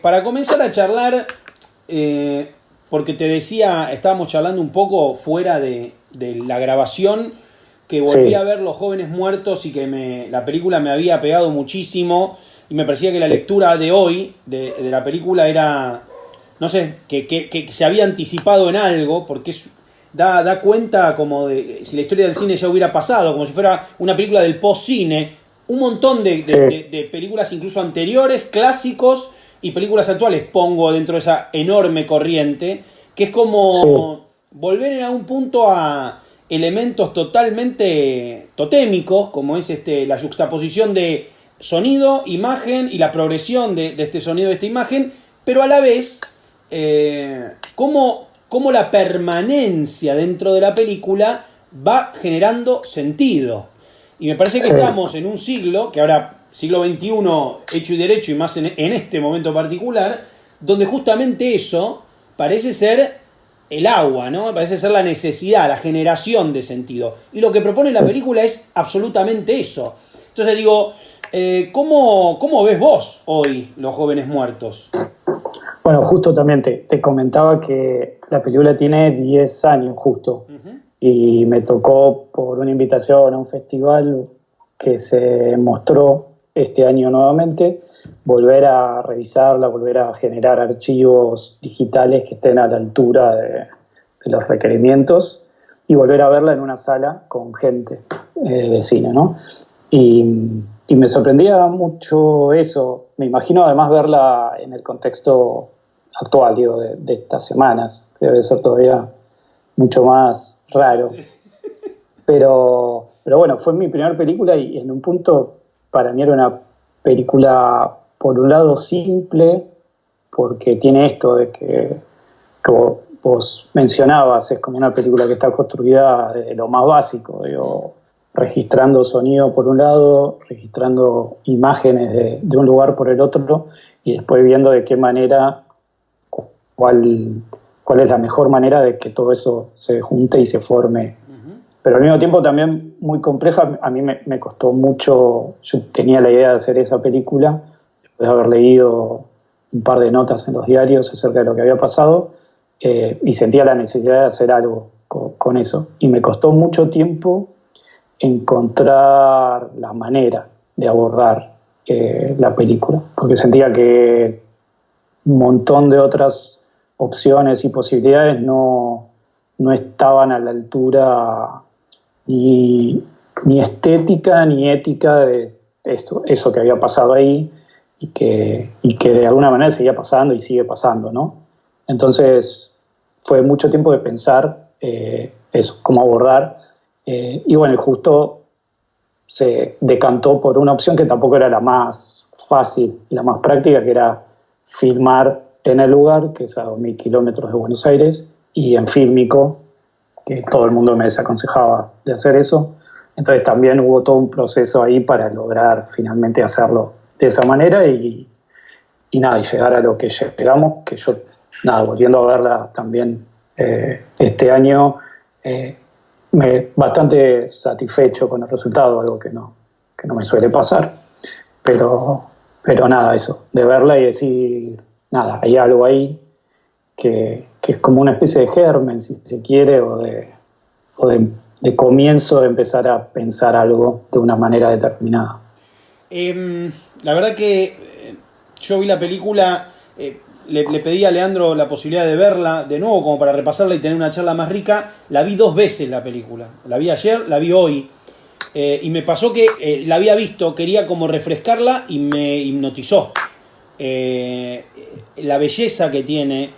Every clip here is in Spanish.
Para comenzar a charlar, porque te decía, estábamos charlando un poco fuera de la grabación, que volví a Sí, ver Los Jóvenes Muertos y que la película me había pegado muchísimo y me parecía que la sí, lectura de hoy de la película era, no sé, que se había anticipado en algo, porque da cuenta como de si la historia del cine ya hubiera pasado, como si fuera una película del post-cine, un montón sí, de películas incluso anteriores, clásicos y películas actuales pongo dentro de esa enorme corriente, que es sí, como volver en algún punto a elementos totalmente totémicos, como es la juxtaposición de sonido, imagen y la progresión de este sonido, de esta imagen, pero a la vez, cómo la permanencia dentro de la película va generando sentido. Y me parece que sí, estamos en un siglo, que ahora siglo XXI hecho y derecho, y más en este momento particular, donde justamente eso parece ser el agua, ¿no? Parece ser la necesidad, la generación de sentido. Y lo que propone la sí. película es absolutamente eso. Entonces digo, ¿cómo ves vos hoy Los Jóvenes Muertos? Bueno, justo también te comentaba que la película tiene 10 años justo Ujú. y me tocó por una invitación a un festival que se mostró este año nuevamente, volver a revisarla, volver a generar archivos digitales que estén a la altura de los requerimientos y volver a verla en una sala con gente de cine, ¿no? Y me sorprendía mucho eso. Me imagino además verla en el contexto actual, digo, de estas semanas, que debe ser todavía mucho más raro. Pero bueno, fue mi primera película y en un punto para mí era una película, por un lado, simple, porque tiene esto de que vos mencionabas, es como una película que está construida de lo más básico, digo, registrando sonido por un lado, registrando imágenes de un lugar por el otro, y después viendo de qué manera, cuál, cuál es la mejor manera de que todo eso se junte y se forme, Ujú. pero al mismo tiempo también muy compleja. A mí me costó mucho, yo tenía la idea de hacer esa película, después de haber leído un par de notas en los diarios acerca de lo que había pasado, y sentía la necesidad de hacer algo con eso. Y me costó mucho tiempo encontrar la manera de abordar la película, porque sentía que un montón de otras opciones y posibilidades no estaban a la altura ni, ni estética ni ética de eso que había pasado ahí y que de alguna manera seguía pasando y sigue pasando, ¿no? Entonces fue mucho tiempo de pensar eso, cómo abordar, y bueno, justo se decantó por una opción que tampoco era la más fácil y la más práctica, que era filmar en el lugar, que es a 2.000 kilómetros de Buenos Aires, y en fílmico, que todo el mundo me desaconsejaba de hacer eso. Entonces también hubo todo un proceso ahí para lograr finalmente hacerlo de esa manera y nada, y llegar a lo que llegamos, que yo, nada, volviendo a verla también este año, eh, bastante satisfecho con el resultado, algo que no me suele pasar, pero, pero nada, eso, de verla y decir, nada, hay algo ahí que es como una especie de germen, si se quiere, o de comienzo de empezar a pensar algo de una manera determinada. La verdad que yo vi la película, le pedí a Leandro la posibilidad de verla de nuevo como para repasarla y tener una charla más rica. La vi dos veces la película. La vi ayer, la vi hoy. Y me pasó que la había visto, quería como refrescarla y me hipnotizó. Eh, la belleza que tiene,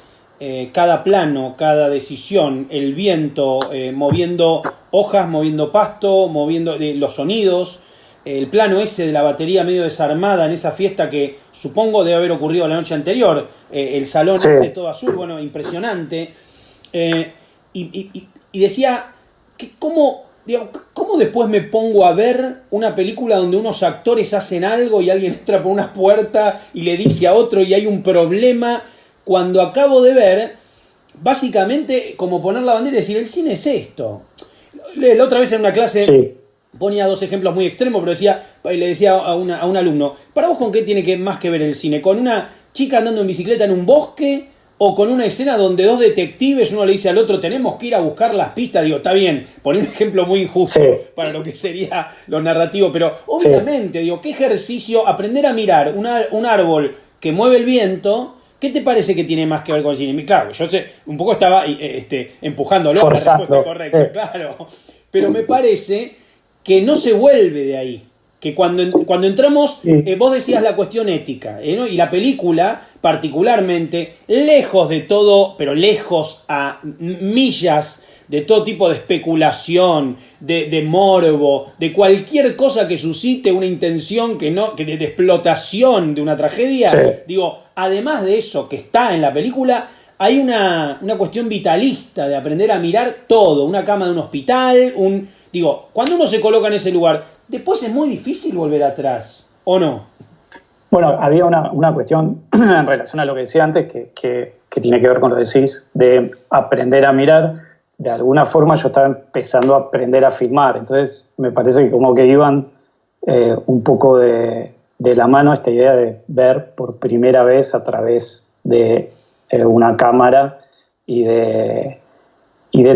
cada plano, cada decisión, el viento moviendo hojas, moviendo pasto, moviendo los sonidos, el plano ese de la batería medio desarmada en esa fiesta que supongo debe haber ocurrido la noche anterior, el salón Sí, ese todo azul, bueno, impresionante. Eh, y decía, ¿cómo después me pongo a ver una película donde unos actores hacen algo y alguien entra por una puerta y le dice a otro y hay un problema? Cuando acabo de ver, básicamente, como poner la bandera y decir, el cine es esto. La otra vez en una clase sí, ponía dos ejemplos muy extremos, pero le decía a un alumno, ¿para vos con qué tiene más que ver el cine? ¿Con una chica andando en bicicleta en un bosque, o con una escena donde dos detectives, uno le dice al otro, tenemos que ir a buscar las pistas. Digo, está bien, poner un ejemplo muy injusto para lo que sería lo narrativo, pero obviamente, digo, ¿qué ejercicio? Aprender a mirar un árbol que mueve el viento, ¿qué te parece que tiene más que ver con el cine? Claro, yo sé, un poco estaba empujándolo a la respuesta correcta, claro, pero me parece que no se vuelve de ahí. Que cuando entramos, vos decías la cuestión ética, ¿no? Y la película, particularmente, lejos de todo, pero lejos a millas de todo tipo de especulación, de morbo, de cualquier cosa que suscite una intención que de explotación de una tragedia, digo, además de eso que está en la película, hay una cuestión vitalista de aprender a mirar todo, una cama de un hospital, digo, cuando uno se coloca en ese lugar, después es muy difícil volver atrás, ¿o no? Bueno, había una cuestión en relación a lo que decía antes que tiene que ver con lo que decís, de aprender a mirar. De alguna forma yo estaba empezando a aprender a filmar, entonces me parece que como que iban un poco de la mano esta idea de ver por primera vez a través de una cámara y de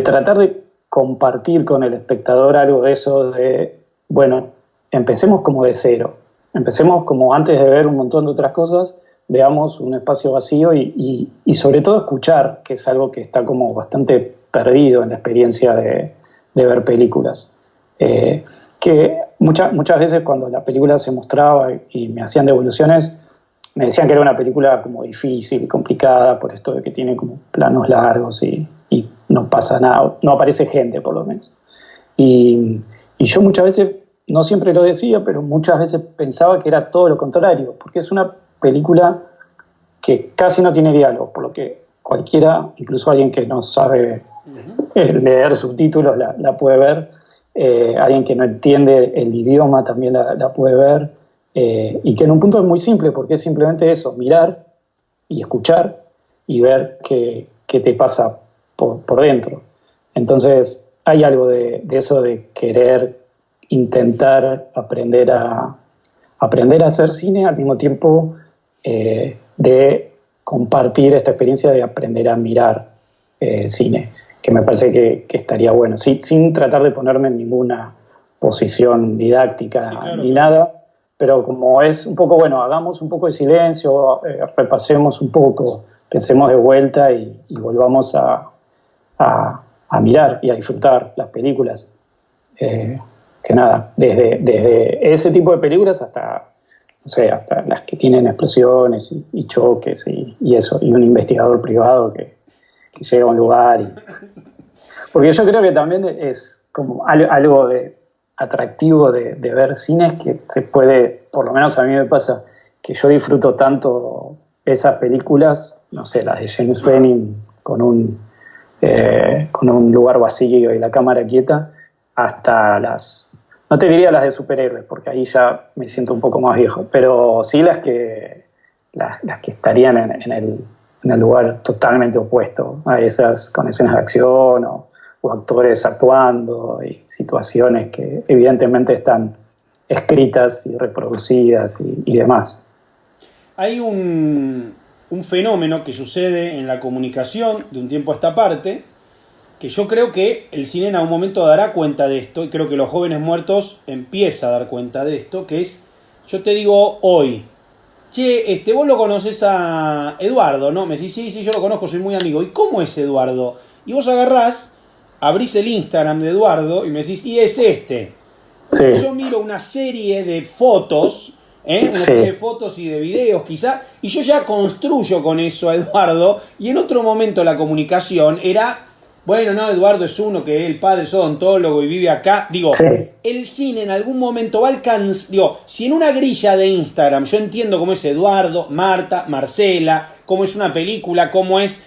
tratar de compartir con el espectador algo de eso de, bueno, empecemos como de cero, empecemos como antes de ver un montón de otras cosas, veamos un espacio vacío y sobre todo escuchar, que es algo que está como bastante perdido en la experiencia de ver películas. Que muchas veces cuando la película se mostraba y me hacían devoluciones, me decían que era una película como difícil, complicada, por esto de que tiene como planos largos y no pasa nada, no aparece gente por lo menos. Y yo muchas veces, no siempre lo decía, pero muchas veces pensaba que era todo lo contrario, porque es una película que casi no tiene diálogo, por lo que cualquiera, incluso alguien que no sabe leer subtítulos, la puede ver, alguien que no entiende el idioma también la puede ver, y que en un punto es muy simple, porque es simplemente eso, mirar y escuchar y ver qué te pasa por dentro. Entonces hay algo de eso de querer intentar aprender a hacer cine al mismo tiempo de compartir esta experiencia de aprender a mirar cine, que me parece que estaría bueno, sin tratar de ponerme en ninguna posición didáctica, sí, claro, ni nada, pero como es un poco, bueno, hagamos un poco de silencio, repasemos un poco, pensemos de vuelta y volvamos a mirar y a disfrutar las películas. Que nada, desde ese tipo de películas hasta, no sé, hasta las que tienen explosiones y choques y eso, y un investigador privado que llega a un lugar. Porque yo creo que también es como algo de atractivo de ver cines que se puede, por lo menos a mí me pasa, que yo disfruto tanto esas películas, no sé, las de James Benning con un lugar vacío y la cámara quieta, hasta no te diría las de superhéroes, porque ahí ya me siento un poco más viejo, pero sí las que estarían en el lugar totalmente opuesto a esas, con escenas de acción o actores actuando y situaciones que evidentemente están escritas y reproducidas y demás. Hay un fenómeno que sucede en la comunicación de un tiempo a esta parte, que yo creo que el cine en algún momento dará cuenta de esto, y creo que Los Jóvenes Muertos empieza a dar cuenta de esto, que es, yo te digo hoy, che, vos lo conoces a Eduardo, ¿no? Me decís, sí, yo lo conozco, soy muy amigo. ¿Y cómo es Eduardo? Y vos agarrás, abrís el Instagram de Eduardo y me decís, y es este. Sí. Yo miro una serie de fotos, una serie de fotos y de videos quizá, y yo ya construyo con eso a Eduardo, y en otro momento la comunicación era... Bueno, no, Eduardo es uno que el padre es odontólogo y vive acá. Digo, el cine en algún momento va a alcanzar... Digo, si en una grilla de Instagram yo entiendo cómo es Eduardo, Marta, Marcela, cómo es una película, cómo es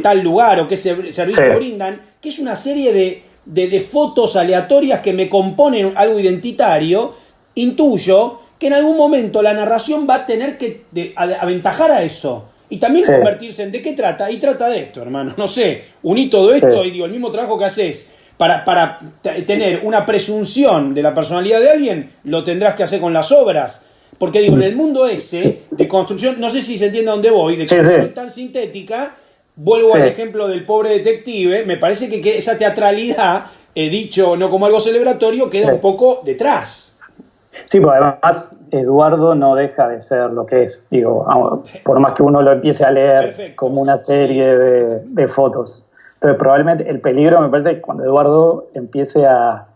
tal lugar o qué servicio brindan, que es una serie de fotos aleatorias que me componen algo identitario, intuyo que en algún momento la narración va a tener que aventajar a eso. Y también convertirse en ¿de qué trata? Y trata de esto, hermano. No sé, uní todo esto y digo, el mismo trabajo que haces para tener una presunción de la personalidad de alguien, lo tendrás que hacer con las obras. Porque digo, en el mundo ese de construcción, no sé si se entiende a dónde voy, de construcción tan sintética, vuelvo al ejemplo del pobre detective, me parece que esa teatralidad, dicho no como algo celebratorio, queda un poco detrás. Sí, pues además Eduardo no deja de ser lo que es, digo, por más que uno lo empiece a leer como una serie de fotos. Entonces probablemente el peligro me parece que cuando Eduardo empiece a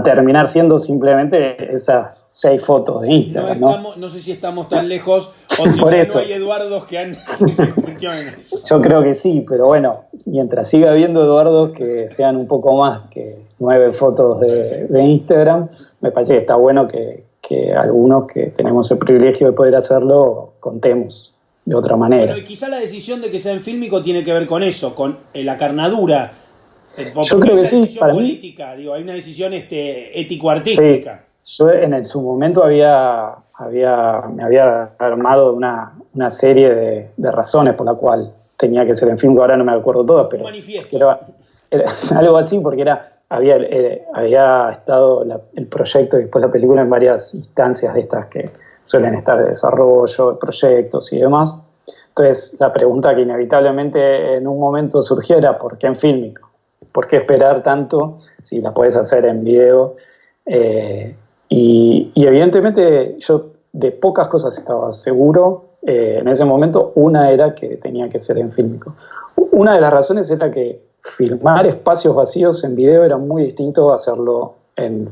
terminar siendo simplemente esas 6 fotos de Instagram, no sé si estamos tan lejos o si por ya eso. no hay Eduardos que se convirtieron en eso. Yo creo que sí, pero bueno, mientras siga habiendo Eduardos que sean un poco más que 9 fotos de Instagram, me parece que está bueno que algunos que tenemos el privilegio de poder hacerlo contemos de otra manera. Bueno, y quizá la decisión de que sea en fílmico tiene que ver con eso, con la carnadura. Yo creo que sí, para política, digo, hay una decisión ético-artística. Sí, yo en su momento me había armado una serie de razones por la cual tenía que ser en film, ahora no me acuerdo todas, pero era algo así, porque había estado el proyecto y después la película en varias instancias de estas que suelen estar de desarrollo, proyectos y demás. Entonces la pregunta que inevitablemente en un momento surgió era ¿por qué en fílmico? ¿Por qué esperar tanto si la puedes hacer en video? Y evidentemente yo de pocas cosas estaba seguro en ese momento. Una era que tenía que ser en fílmico. Una de las razones era que filmar espacios vacíos en video era muy distinto a hacerlo en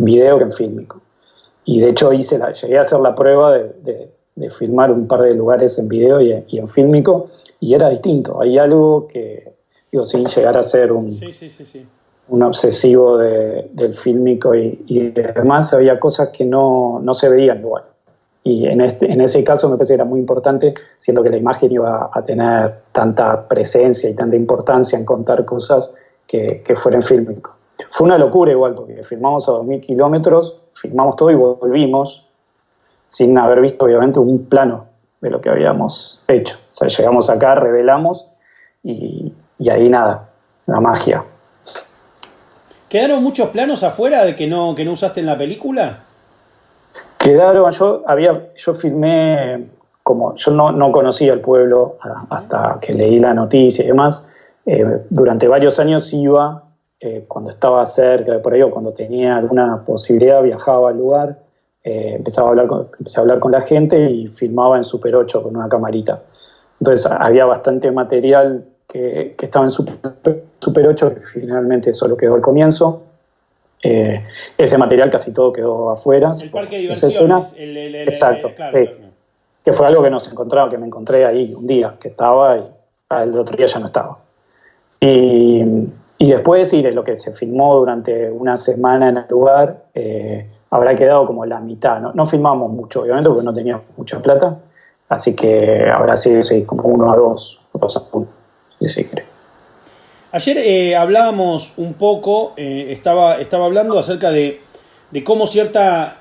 video que en fílmico. Y de hecho llegué a hacer la prueba de filmar un par de lugares en video y en fílmico, y era distinto. Hay algo que, sin llegar a ser un obsesivo del fílmico y además había cosas que no se veían igual. Y en ese caso me parece que era muy importante, siendo que la imagen iba a tener tanta presencia y tanta importancia en contar cosas que fuera en fílmico. Fue una locura igual, porque filmamos a 2.000 kilómetros, filmamos todo y volvimos sin haber visto obviamente un plano de lo que habíamos hecho. O sea, llegamos acá, revelamos y ahí nada, la magia. ¿Quedaron muchos planos afuera de que no usaste en la película? Quedaron, yo filmé, como yo no conocía el pueblo hasta que leí la noticia y demás. Durante varios años iba, cuando estaba cerca de por ahí o cuando tenía alguna posibilidad, viajaba al lugar, empecé a hablar con la gente y filmaba en Super 8 con una camarita. Entonces había bastante material que estaba en Super 8, que finalmente solo quedó al comienzo. Ese material casi todo quedó afuera. El parque de diversiones. Exacto, claro, sí. Que fue algo que me encontré ahí un día, que estaba y el otro día ya no estaba. Y después, sí, de lo que se filmó durante una semana en el lugar, habrá quedado como la mitad. No filmamos mucho, obviamente, porque no teníamos mucha plata, así que habrá sido como 1 a 2 a 1, si creo. Ayer hablábamos un poco, estaba hablando acerca de cómo cierta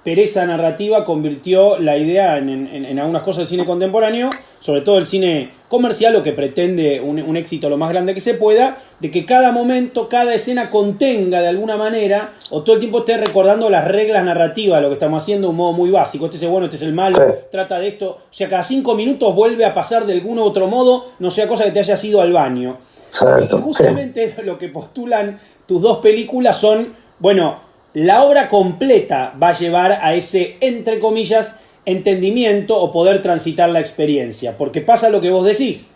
pereza narrativa convirtió la idea en algunas cosas del cine contemporáneo, sobre todo el cine comercial, o que pretende un éxito lo más grande que se pueda, de que cada momento, cada escena contenga de alguna manera, o todo el tiempo esté recordando las reglas narrativas de lo que estamos haciendo de un modo muy básico. Este es el bueno, este es el malo, trata de esto. O sea, cada 5 minutos vuelve a pasar de algún otro modo, no sea cosa que te hayas ido al baño. Exacto, y justamente lo que postulan tus 2 películas son, bueno, la obra completa va a llevar a ese, entre comillas, entendimiento o poder transitar la experiencia. Porque pasa lo que vos decís.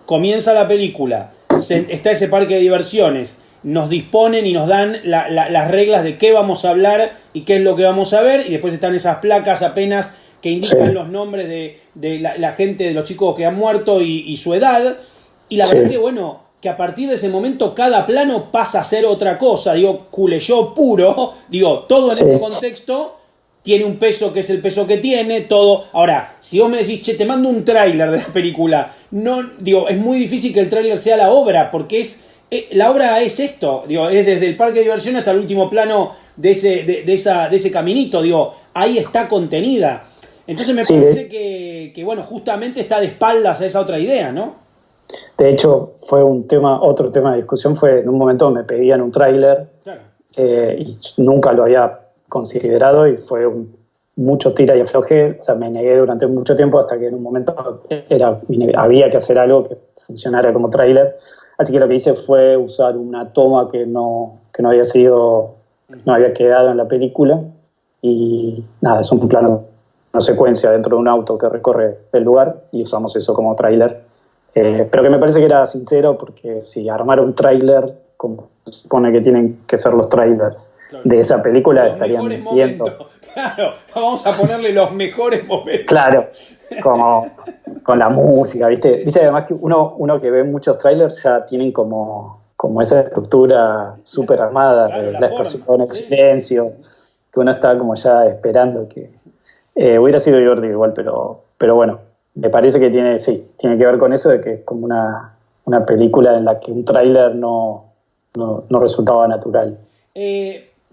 Comienza la película, está ese parque de diversiones, nos disponen y nos dan las reglas de qué vamos a hablar y qué es lo que vamos a ver, y después están esas placas apenas que indican los nombres de la gente, de los chicos que han muerto y su edad. Y la verdad que, bueno, que a partir de ese momento cada plano pasa a ser otra cosa, Culeyó puro, todo en ese contexto tiene un peso que es el peso que tiene, todo. Ahora, si vos me decís, che, te mando un tráiler de la película, es muy difícil que el tráiler sea la obra, porque la obra es esto, es desde el parque de diversión hasta el último plano de ese caminito, ahí está contenida. Entonces me parece que, bueno, justamente está de espaldas a esa otra idea, ¿no? De hecho, fue otro tema de discusión fue en un momento me pedían un tráiler, y nunca lo había considerado y fue mucho tira y afloje. O sea, me negué durante mucho tiempo hasta que en un momento había que hacer algo que funcionara como tráiler. Así que lo que hice fue usar una toma que no había quedado en la película. Y nada, es un plano, una secuencia dentro de un auto que recorre el lugar y usamos eso como tráiler. Pero que me parece que era sincero, porque si armar un tráiler, como se supone que tienen que ser los tráilers de esa película, los estarían mintiendo. Claro, vamos a ponerle los mejores momentos. Claro, como con la música, ¿viste? Además que uno que ve muchos trailers ya tienen como esa estructura súper armada, claro, de la la forma, expresión, el sí. silencio, que uno está como ya esperando que... hubiera sido divertido igual, pero bueno, me parece que tiene que ver con eso de que es como una película en la que un tráiler no resultaba natural.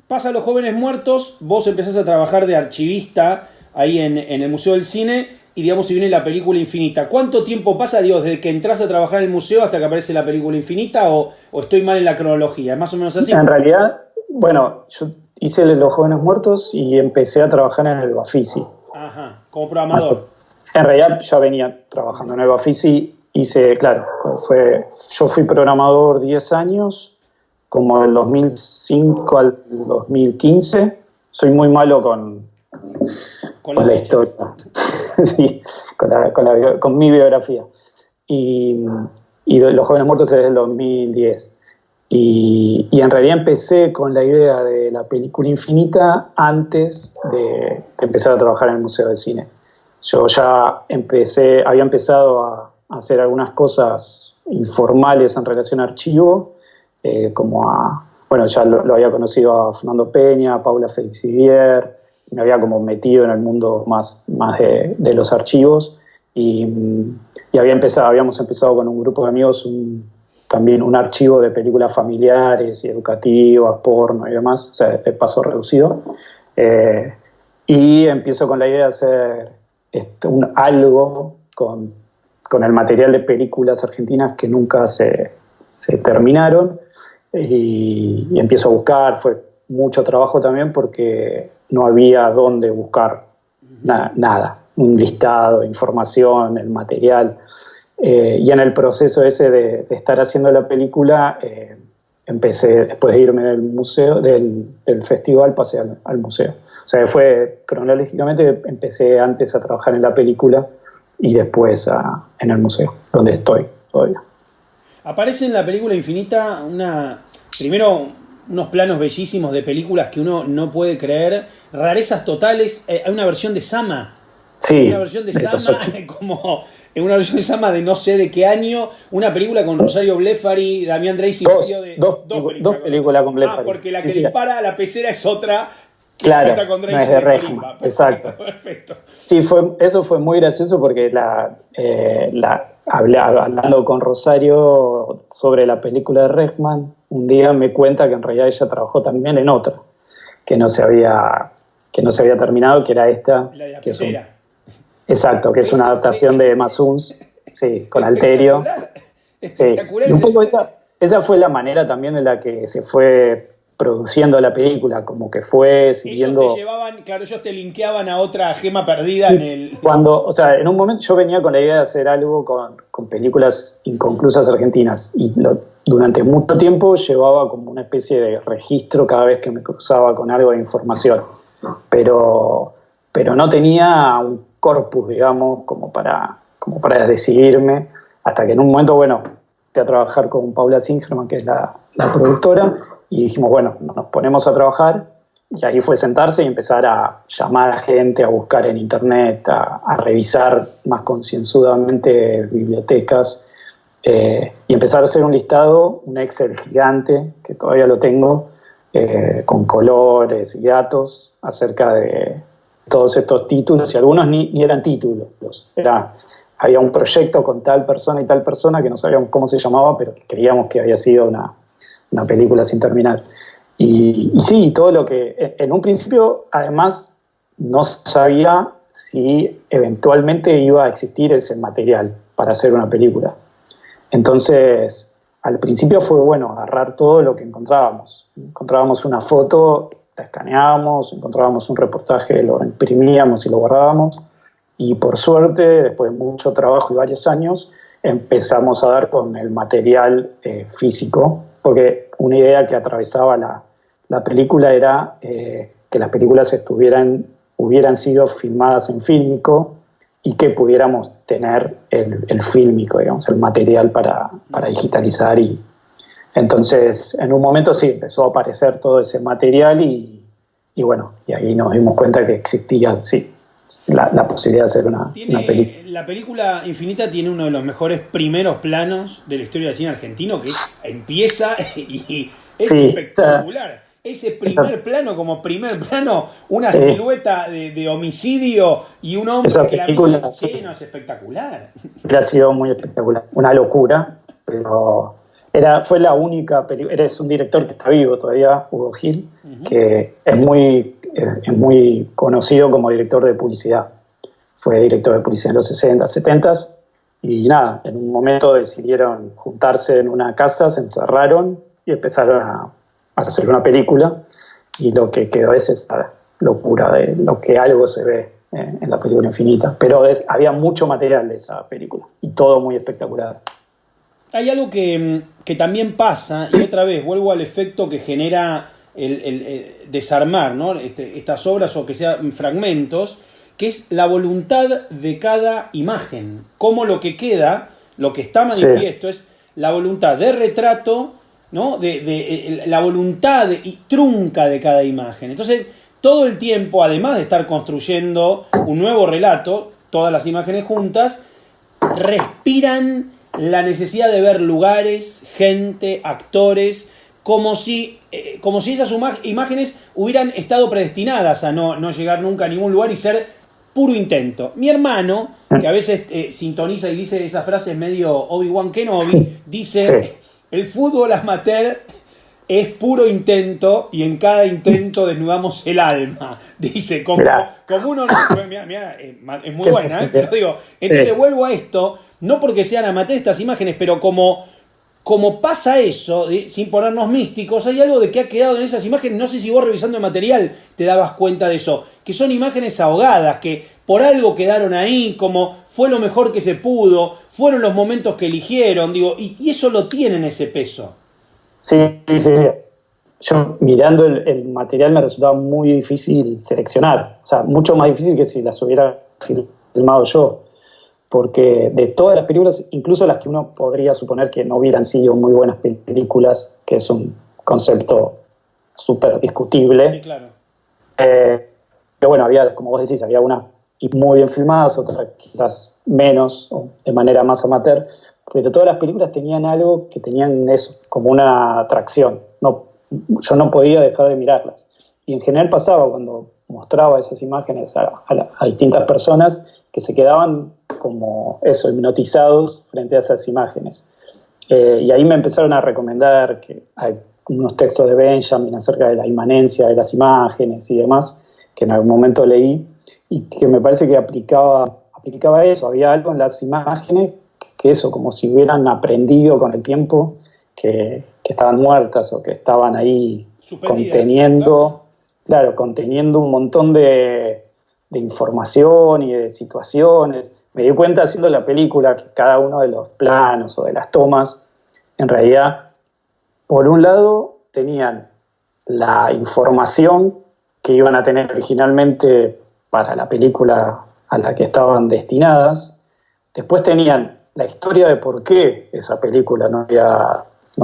Pasa Los Jóvenes Muertos, vos empezás a trabajar de archivista ahí en el Museo del Cine y digamos si viene la película Infinita. ¿Cuánto tiempo pasa, digo, desde que entras a trabajar en el museo hasta que aparece la película Infinita o estoy mal en la cronología? ¿Es más o menos así? En realidad, bueno, yo hice Los Jóvenes Muertos y empecé a trabajar en el Bafisi. Ajá, como programador. En realidad ya venía trabajando en el Bafisi, yo fui programador 10 años, como del 2005 al 2015. Soy muy malo con la historia, sí, con mi biografía. Y Los Jóvenes Muertos es del 2010. Y en realidad empecé con la idea de la película Infinita antes de empezar a trabajar en el Museo del Cine. Yo ya había empezado a hacer algunas cosas informales en relación a archivo, ya lo había conocido a Fernando Peña, a Paula Félix-Vivier, me había como metido en el mundo más de los archivos y habíamos empezado con un grupo de amigos también un archivo de películas familiares y educativas, porno y demás, o sea, de paso reducido. Y empiezo con la idea de hacer algo con el material de películas argentinas que nunca se terminaron. Y empiezo a buscar, fue mucho trabajo también porque no había dónde buscar nada, un listado de información, el material. Y en el proceso ese de estar haciendo la película, empecé, después de irme del museo, del festival, pasé al museo. O sea, cronológicamente empecé antes a trabajar en la película y después en el museo, donde estoy todavía. Aparece en la película Infinita primero unos planos bellísimos de películas que uno no puede creer, rarezas totales. Hay una versión de Sama. Sí. Una versión de Sama, como en una versión de Sama de no sé de qué año, una película con Rosario Blefari, Damián Dreysi. Dos películas con Blefari. Porque la que dispara a la pecera es otra. Claro, no es de Regman, exacto. Perfecto. Sí, eso fue muy gracioso porque hablando con Rosario sobre la película de Regman, un día me cuenta que en realidad ella trabajó también en otra, que no se había terminado, que era esta. La de la que pecera. Exacto, que es una adaptación de Masuns, sí, con Alterio. Espectacular. Sí. Y un poco esa fue la manera también en la que se fue produciendo la película, como que fue siguiendo... Ellos te linkeaban a otra gema perdida en el... En un momento yo venía con la idea de hacer algo con películas inconclusas argentinas y durante mucho tiempo llevaba como una especie de registro cada vez que me cruzaba con algo de información, pero no tenía un corpus, digamos, como para decidirme, hasta que en un momento, fui a trabajar con Paula Singerman, que es la productora, y dijimos, nos ponemos a trabajar, y ahí fue sentarse y empezar a llamar a gente, a buscar en internet, a revisar más concienzudamente bibliotecas, y empezar a hacer un listado, un Excel gigante, que todavía lo tengo, con colores y datos acerca de todos estos títulos, y algunos ni eran títulos, había un proyecto con tal persona y tal persona que no sabíamos cómo se llamaba, pero creíamos que había sido una película sin terminar. Y sí, todo lo que... En un principio, además, no sabía si eventualmente iba a existir ese material para hacer una película. Entonces, al principio fue agarrar todo lo que encontrábamos. Encontrábamos una foto la escaneábamos, encontrábamos un reportaje, lo imprimíamos y lo guardábamos. Y por suerte, después de mucho trabajo y varios años, empezamos a dar con el material físico, porque una idea que atravesaba la película era que las películas hubieran sido filmadas en fílmico y que pudiéramos tener el fílmico, digamos, el material para digitalizar. Y entonces, en un momento sí, empezó a aparecer todo ese material y bueno, y ahí nos dimos cuenta que existía, sí, la posibilidad de hacer una película. La película Infinita tiene uno de los mejores primeros planos de la historia del cine argentino, que empieza y es espectacular. Ese primer plano, como primer plano, una silueta de homicidio y un hombre que la mira, no, es espectacular. Ha sido muy espectacular, una locura, pero fue la única película. Eres un director que está vivo todavía, Hugo Gil, que es muy conocido como director de publicidad. Fue director de publicidad en los 60, 70 y nada, en un momento decidieron juntarse en una casa, se encerraron y empezaron a hacer una película, y lo que quedó es esa locura de lo que algo se ve en la película Infinita. Pero había mucho material de esa película y todo muy espectacular. Hay algo que también pasa, y otra vez vuelvo al efecto que genera el desarmar, ¿no? Estas obras, o que sean fragmentos, que es la voluntad de cada imagen. Cómo lo que queda, lo que está manifiesto, es la voluntad de retrato, ¿no? De la voluntad y trunca de cada imagen. Entonces, todo el tiempo, además de estar construyendo un nuevo relato, todas las imágenes juntas respiran la necesidad de ver lugares, gente, actores, como si esas imágenes hubieran estado predestinadas a no llegar nunca a ningún lugar y ser puro intento. Mi hermano, que a veces sintoniza y dice esas frases medio Obi-Wan Kenobi, dice: el fútbol amateur es puro intento y en cada intento desnudamos el alma. Dice, como uno... Mirá, es muy buena, pero digo, entonces vuelvo a esto, no porque sean amateur estas imágenes, pero como pasa eso, sin ponernos místicos, hay algo de que ha quedado en esas imágenes. No sé si vos, revisando el material, te dabas cuenta de eso, que son imágenes ahogadas, que por algo quedaron ahí, como fue lo mejor que se pudo, fueron los momentos que eligieron, digo, y eso lo tienen, ese peso. Sí. Yo, mirando el material, me resultaba muy difícil seleccionar, o sea, mucho más difícil que si las hubiera filmado yo, porque de todas las películas, incluso las que uno podría suponer que no hubieran sido muy buenas películas, que es un concepto súper discutible, sí, claro. Pero bueno, había, como vos decís, había unas muy bien filmadas, otras quizás menos, o de manera más amateur, pero todas las películas tenían algo que tenían eso, como una atracción. Yo no podía dejar de mirarlas. Y en general pasaba cuando mostraba esas imágenes a distintas personas, que se quedaban como eso, hipnotizados frente a esas imágenes. Y ahí me empezaron a recomendar que hay unos textos de Benjamin acerca de la inmanencia de las imágenes y demás, que en algún momento leí, y que me parece que aplicaba eso. Había algo en las imágenes que eso, como si hubieran aprendido con el tiempo que estaban muertas, o que estaban ahí conteniendo un montón de información y de situaciones. Me di cuenta haciendo la película que cada uno de los planos o de las tomas, en realidad, por un lado, tenían la información que iban a tener originalmente para la película a la que estaban destinadas. Después tenían la historia de por qué esa película no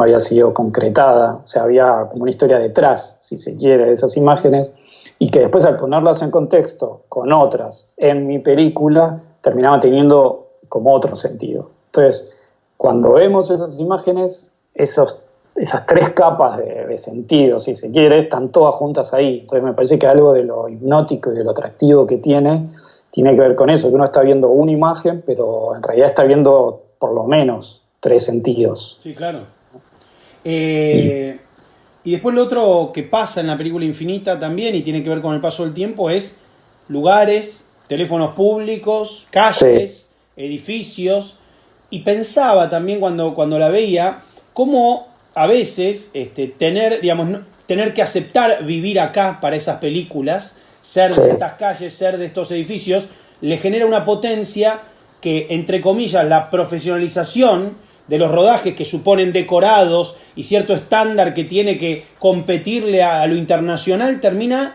había sido concretada. O sea, había como una historia detrás, si se quiere, de esas imágenes, y que después, al ponerlas en contexto con otras en mi película, terminaban teniendo como otro sentido. Entonces, cuando vemos esas imágenes, esas tres capas de sentido, si se quiere, están todas juntas ahí. Entonces me parece que algo de lo hipnótico y de lo atractivo que tiene que ver con eso, que uno está viendo una imagen, pero en realidad está viendo por lo menos tres sentidos. Sí, claro. Y después lo otro que pasa en la película Infinita también, y tiene que ver con el paso del tiempo, es lugares, teléfonos públicos, calles, edificios. Y pensaba también cuando la veía, cómo a veces tener, digamos, tener que aceptar vivir acá para esas películas, ser de estas calles, ser de estos edificios, le genera una potencia que, entre comillas, la profesionalización de los rodajes que suponen decorados y cierto estándar que tiene que competirle a lo internacional, termina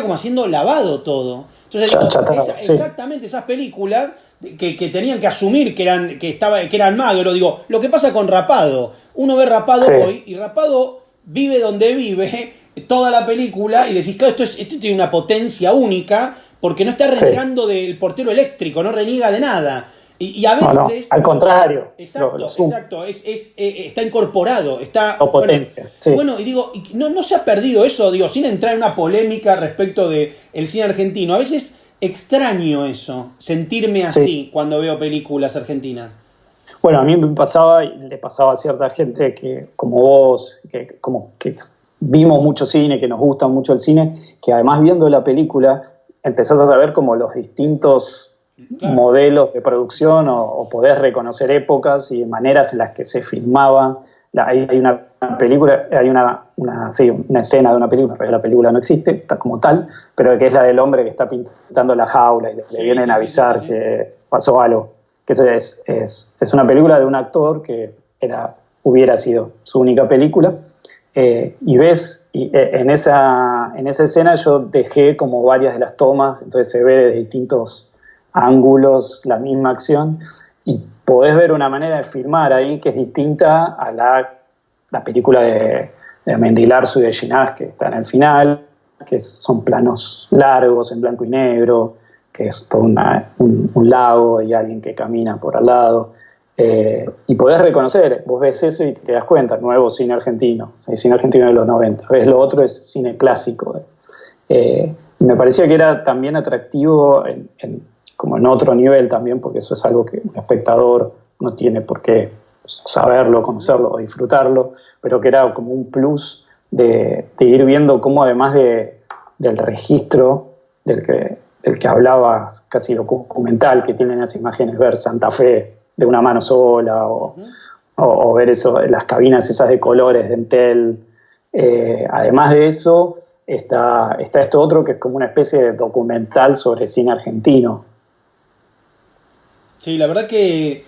como haciendo lavado todo. Entonces, exactamente esas películas que tenían que asumir que eran magros. Digo, lo que pasa con Rapado, uno ve Rapado hoy y Rapado vive donde vive toda la película y decís, claro, esto tiene una potencia única porque no está renegando del portero eléctrico, no reniega de nada. Y a veces... No, al contrario. Exacto, está incorporado, está... O potencia. Bueno, y digo, no se ha perdido eso, digo, sin entrar en una polémica respecto del cine argentino. A veces extraño eso, sentirme así cuando veo películas argentinas. Bueno, a mí me pasaba, y le pasaba a cierta gente que, como vos, que vimos mucho cine, que nos gusta mucho el cine, que además viendo la película empezás a saber como los distintos modelos de producción o podés reconocer épocas y maneras en las que se filmaba. Hay una película, hay una escena de una película, pero la película no existe está como tal, pero que es la del hombre que está pintando la jaula y le vienen a avisar que pasó algo. Que eso es una película de un actor que hubiera sido su única película. Y ves, en esa escena yo dejé como varias de las tomas, entonces se ve desde distintos ángulos la misma acción y podés ver una manera de filmar ahí que es distinta a la película de Mendilarzu y de Ginás, que está en el final, que son planos largos en blanco y negro, que es todo un lago y alguien que camina por al lado. Y podés reconocer, vos ves eso y te das cuenta, nuevo cine argentino, cine argentino de los 90, ves lo otro es cine clásico. Me parecía que era también atractivo como en otro nivel también, porque eso es algo que un espectador no tiene por qué saberlo, conocerlo o disfrutarlo, pero que era como un plus de ir viendo cómo además del registro del que hablaba casi documental, que tienen esas imágenes, ver Santa Fe de una mano sola o ver eso, las cabinas esas de colores de Entel. Además de eso está esto otro que es como una especie de documental sobre cine argentino. Sí, la verdad que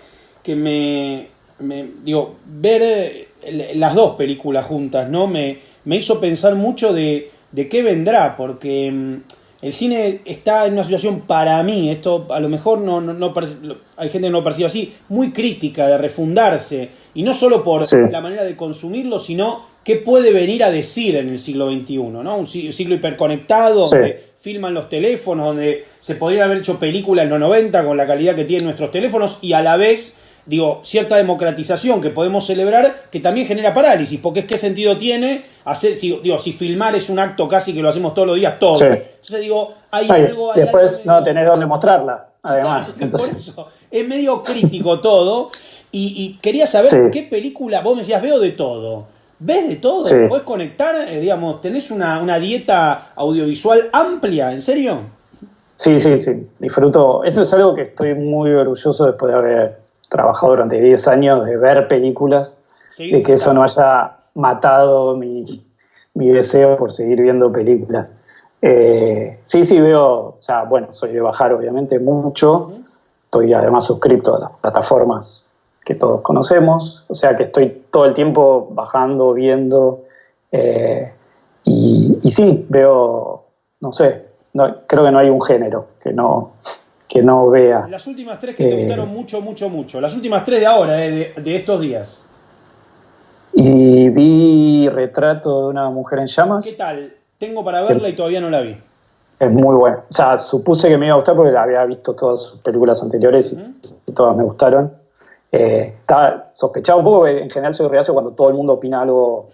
ver las dos películas juntas, ¿no? Me hizo pensar mucho de qué vendrá, porque el cine está en una situación, para mí, esto a lo mejor hay gente que no lo percibe así, muy crítica, de refundarse, y no solo por la manera de consumirlo, sino qué puede venir a decir en el siglo XXI, ¿no? Un siglo hiperconectado, donde filman los teléfonos, donde se podría haber hecho películas en los 90 con la calidad que tienen nuestros teléfonos, y a la vez, cierta democratización que podemos celebrar, que también genera parálisis, porque ¿qué sentido tiene hacer, si filmar es un acto casi que lo hacemos todos los días, todo? Entonces hay algo... Después no tenés dónde mostrarla, además. Claro, entonces, por eso, es medio crítico todo, y quería saber qué película, vos me decías, veo de todo. ¿Ves de todo? ¿Podés conectar? ¿Tenés una dieta audiovisual amplia? ¿En serio? Sí, disfruto. Eso es algo que estoy muy orgulloso después de haber trabajado durante 10 años, de ver películas, de que eso no haya matado mi deseo por seguir viendo películas. Sí, veo, soy de bajar obviamente mucho, estoy además suscrito a las plataformas que todos conocemos, o sea que estoy todo el tiempo bajando, viendo, y sí, veo, creo que no hay un género que no vea. Las últimas tres que te gustaron mucho, las últimas tres de ahora, de estos días. Y vi Retrato de una mujer en llamas. ¿Qué tal? Tengo para verla y todavía no la vi. Es muy buena. O sea, supuse que me iba a gustar porque la había visto todas sus películas anteriores y todas me gustaron. Estaba sospechado un poco, en general soy reacio cuando todo el mundo opina algo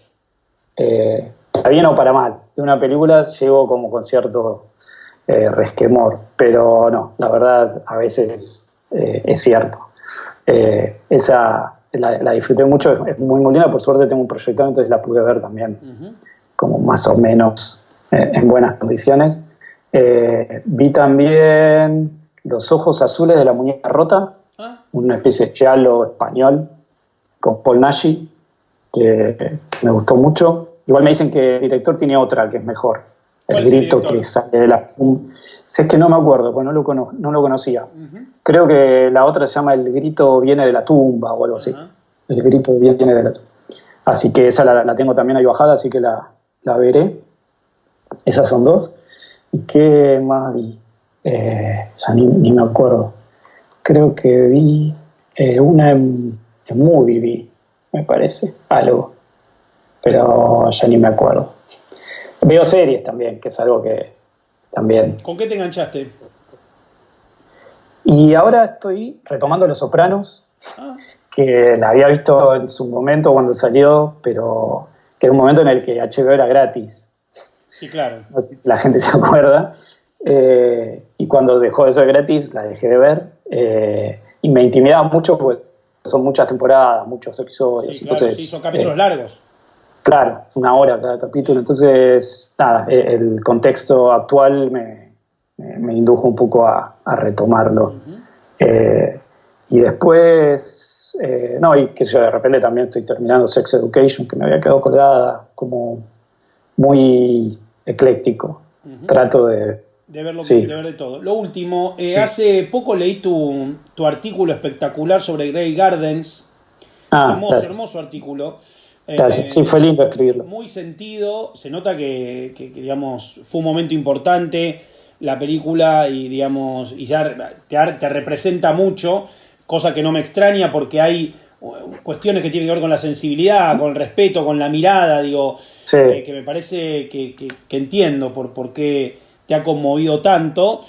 para bien o para mal. De una película llego como con cierto resquemor, pero no, la verdad a veces es cierto. La disfruté mucho, es muy linda, por suerte tengo un proyector, entonces la pude ver también como más o menos en buenas condiciones. Vi también Los ojos azules de la muñeca rota, una especie de giallo español con Paul Naschy, que me gustó mucho. Igual me dicen que el director tiene otra que es mejor. El grito que sale de la... Si es que no me acuerdo, pues no lo conocía. Creo que la otra se llama El grito viene de la tumba o algo así. El grito viene de la tumba. Así que esa la tengo también ahí bajada, así que la veré. Esas son dos. ¿Y qué más vi? Ya ni me acuerdo. Creo que vi una en Movie, vi, me parece, algo. Pero ya ni me acuerdo. Veo series también, que es algo que también... ¿Con qué te enganchaste? Y ahora estoy retomando Los Sopranos, que la había visto en su momento cuando salió, pero que era un momento en el que HBO era gratis. Sí, claro. No sé si la gente se acuerda. Y cuando dejó de ser gratis, la dejé de ver. Y me intimidaba mucho porque son muchas temporadas, muchos episodios. Sí, claro, entonces, sí, son capítulos largos. Claro, 1 hora cada capítulo. Entonces, nada, el contexto actual me indujo un poco a retomarlo. Y después, y que yo de repente también estoy terminando Sex Education, que me había quedado colgada, como muy ecléctico. Trato de ver de todo. Lo último, sí. Hace poco leí tu artículo espectacular sobre Grey Gardens. Hermoso artículo. Gracias, sí, fue lindo escribirlo. Muy sentido, se nota que digamos, fue un momento importante la película y digamos, y ya te representa mucho, cosa que no me extraña porque hay cuestiones que tienen que ver con la sensibilidad, con el respeto, con la mirada, digo, sí. Que me parece que entiendo por qué te ha conmovido tanto.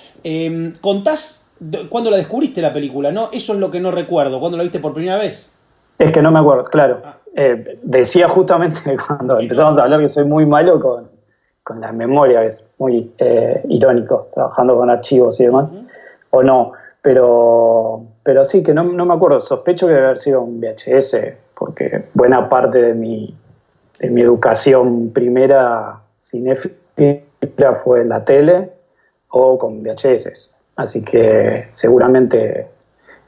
¿Contás cuándo la descubriste la película? ¿No? Eso es lo que no recuerdo. ¿Cuándo la viste por primera vez? Es que no me acuerdo, claro. Decía justamente cuando empezamos a hablar que soy muy malo con la memoria, es muy irónico, trabajando con archivos y demás, o no, pero sí, que no me acuerdo. Sospecho que debe haber sido un VHS, porque buena parte de mi educación primera cinéfila fue en la tele o con VHS, así que seguramente,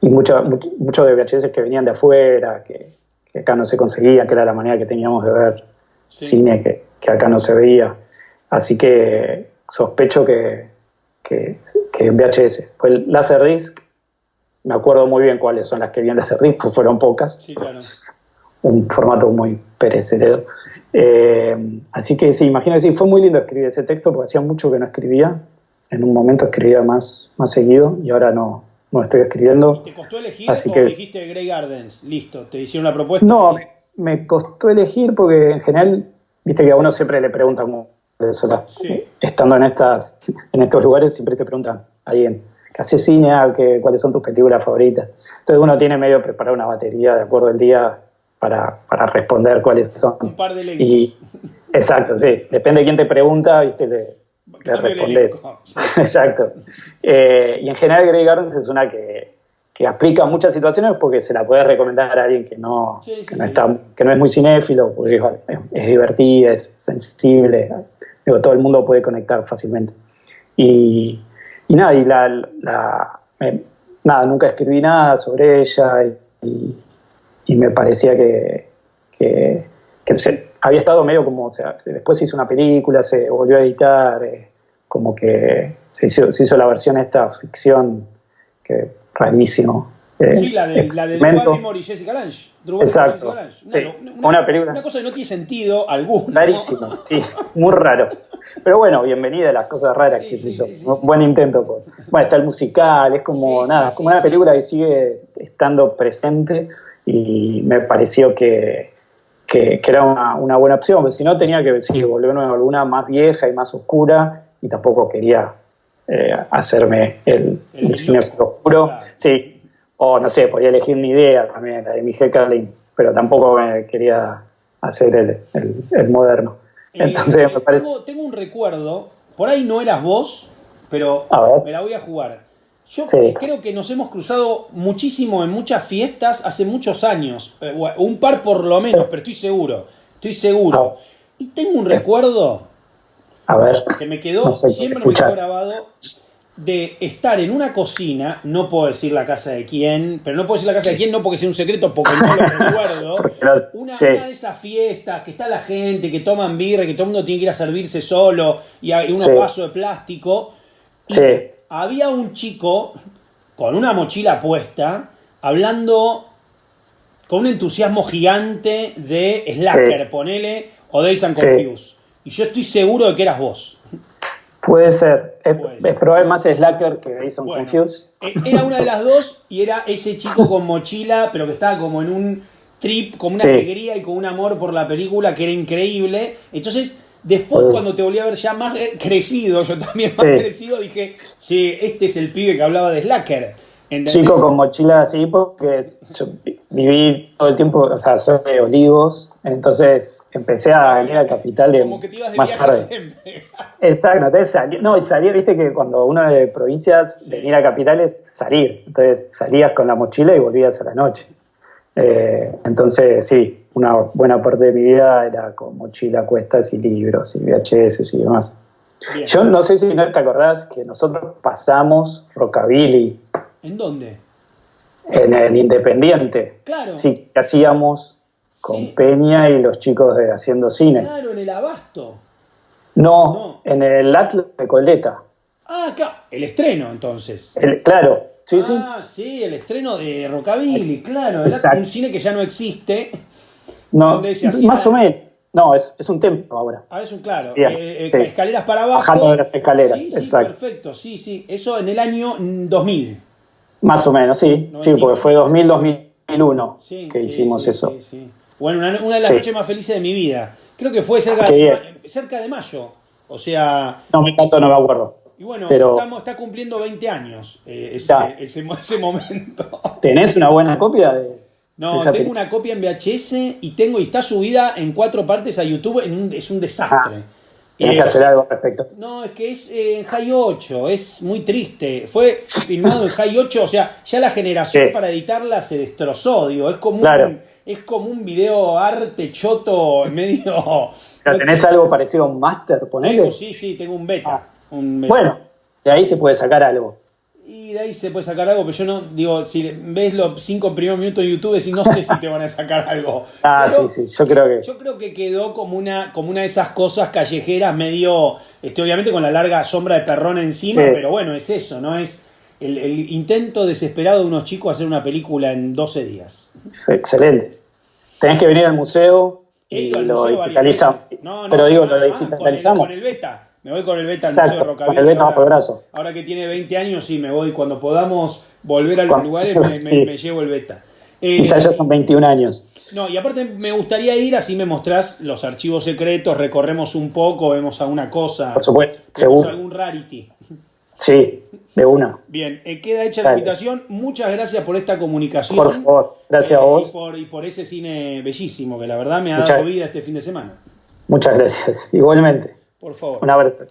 y mucho de VHS que venían de afuera, que acá no se conseguía, que era la manera que teníamos de ver cine que acá no se veía, así que sospecho que en VHS. Pues el Laserdisc, me acuerdo muy bien cuáles son las que vi en Laserdisc, pues fueron pocas. Sí, claro. Un formato muy perecedero. Así que sí, imagínate, fue muy lindo escribir ese texto porque hacía mucho que no escribía. En un momento escribía más seguido y ahora no estoy escribiendo. ¿Te costó elegir así o que dijiste Grey Gardens? Listo, te hicieron la propuesta. No, me costó elegir porque en general, viste que a uno siempre le preguntan cómo estando en estos lugares, siempre te preguntan a alguien que hace cine, cuáles son tus películas favoritas. Entonces uno tiene medio preparado una batería de acuerdo al día para responder cuáles son. Un par de elencos. Exacto, sí. Depende de quién te pregunta, viste, le respondés. Exacto. Y en general Grey Gardens es una que aplica muchas situaciones porque se la podés recomendar a alguien que no es muy cinéfilo, porque es divertida, es sensible. Digo, todo el mundo puede conectar fácilmente. Y nada, nunca escribí nada sobre ella y me parecía que había estado medio como, o sea, después se hizo una película, se volvió a editar, como que se hizo la versión esta ficción, que rarísimo. Sí, la de Drew Barrymore y Jessica Lange. Exacto. Una película. Una cosa que no tiene sentido alguno. Rarísimo, sí, muy raro. Pero bueno, bienvenida a las cosas raras, qué sé yo. Buen intento. Bueno, está el musical, es como como una película que sigue estando presente y me pareció que era una buena opción, porque si no tenía que volverme a alguna más vieja y más oscura y tampoco quería hacerme el cine oscuro. Claro. Sí. O no sé, podía elegir una idea también, la de Miguel Carlin, pero tampoco me quería hacer el moderno. Entonces me parece... tengo un recuerdo, por ahí no eras vos, pero me la voy a jugar. Yo creo que nos hemos cruzado muchísimo en muchas fiestas hace muchos años, un par por lo menos, pero estoy seguro. Y tengo un recuerdo que me quedó, siempre me quedó grabado. de estar en una cocina, no puedo decir la casa de quién, pero no puedo decir la casa de quién, no porque sea un secreto, porque no lo recuerdo. Una de esas fiestas que está la gente, que toman birra, que todo el mundo tiene que ir a servirse solo, y hay unos vasos de plástico. Y había un chico con una mochila puesta, hablando con un entusiasmo gigante de Slacker, ponele, o Days and Confused. Y yo estoy seguro de que eras vos. Puede ser. Es probable más Slacker que Days and Confused. Era una de las dos y era ese chico con mochila, pero que estaba como en un trip, con una alegría y con un amor por la película que era increíble. Entonces, después cuando te volví a ver ya más crecido, yo también más crecido, dije, sí, este es el pibe que hablaba de Slacker. ¿Entendés? Chico con mochila así, porque yo viví todo el tiempo, o sea, soy de Olivos, entonces empecé a venir a Capital de como que te ibas de más viaje tarde. Siempre. Exacto, entonces salía, viste que cuando uno de provincias, venir a Capital es salir, entonces salías con la mochila y volvías a la noche. Entonces, sí, una buena parte de mi vida era con mochila, cuestas y libros y VHS y demás. Bien. Yo no sé si no te acordás que nosotros pasamos Rockabilly. ¿En dónde? En el Independiente. Claro. Sí, que hacíamos con Peña y los chicos de Haciendo Cine. Claro, en el Abasto. No, en el Atlas de Coleta. Ah, claro, el estreno entonces. Claro, sí. Sí, el estreno de Rockabilly, claro. Exacto. Un cine que ya no existe. No, más o menos. No, es un templo ahora. Ahora es un claro. Escaleras para abajo. Bajando de las escaleras, exacto. Perfecto, sí. Eso en el año 2000. Más o menos, sí. 90. Sí, porque fue 2000-2001 que hicimos eso. Sí. Bueno, una de las noches más felices de mi vida. Creo que fue cerca de mayo. O sea... No me acuerdo. Y bueno, pero está cumpliendo 20 años ese momento. ¿Tenés una buena copia de...? No, tengo una copia en VHS y está subida en 4 partes a YouTube. Es un desastre. Tienes que hacer algo al respecto. No, es que es en High 8, es muy triste. Fue filmado en High 8, o sea, ya la generación para editarla se destrozó, digo, es como un video arte choto medio... ¿Tenés algo parecido a un máster, ponele? Sí, tengo un beta. Bueno, de ahí se puede sacar algo. Y de ahí se puede sacar algo, pero yo no, digo, si ves los 5 primeros minutos de YouTube, decís, no sé si te van a sacar algo. Pero sí, yo creo que quedó como una de esas cosas callejeras medio, obviamente con la larga sombra de Perrón encima, pero bueno, es eso, ¿no? Es el intento desesperado de unos chicos hacer una película en 12 días. Excelente. Tenés que venir al museo y lo digitalizamos. Pero digo, lo digitalizamos. Con el beta. Me voy con el beta al Museo de Rockabilly. Con el beta bajo el brazo. Ahora que tiene 20 años, sí, me voy. Cuando podamos volver a los lugares, me llevo el beta. Quizás ya son 21 años. No, y aparte me gustaría ir, así me mostrás los archivos secretos, recorremos un poco, vemos alguna cosa. Por supuesto, seguro. Algún rarity. Sí, de una. Bien, queda hecha la invitación. Muchas gracias por esta comunicación. Por favor, gracias a vos. Y por ese cine bellísimo, que la verdad me ha dado vida este fin de semana. Muchas gracias, igualmente. Por favor. Un abrazo.